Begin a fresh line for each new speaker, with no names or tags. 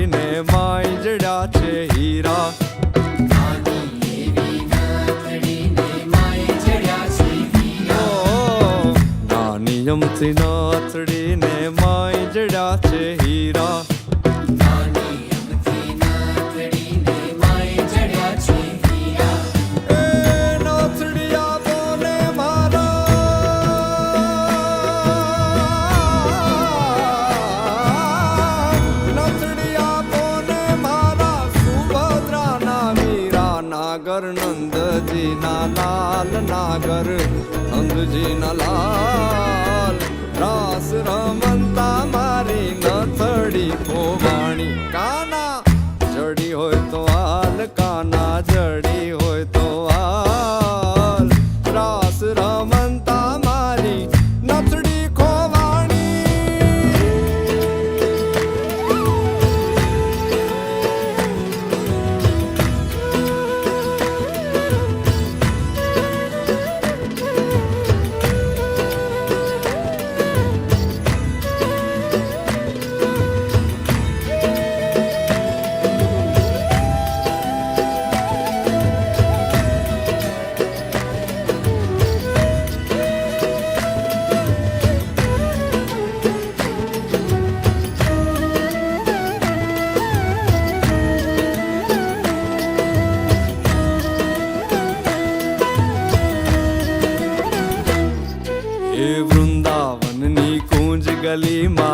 નથડીને my જડ્યા છે હીરા. નાની અમથી નથડીને my જડ્યા છે હીરા. નાગર નંદજી ના લાલ, નાગર નંદજી ના લાલ, રાસ રમંતા મારી નથડી ખોવાણી. કાના જડી હોય તો હાલ, કાના જડી હોય તો હાલ, રાસ રમંતા મારી નથડી ખોવાણી. એ વૃંદાવનની કુંજ ગલીમાં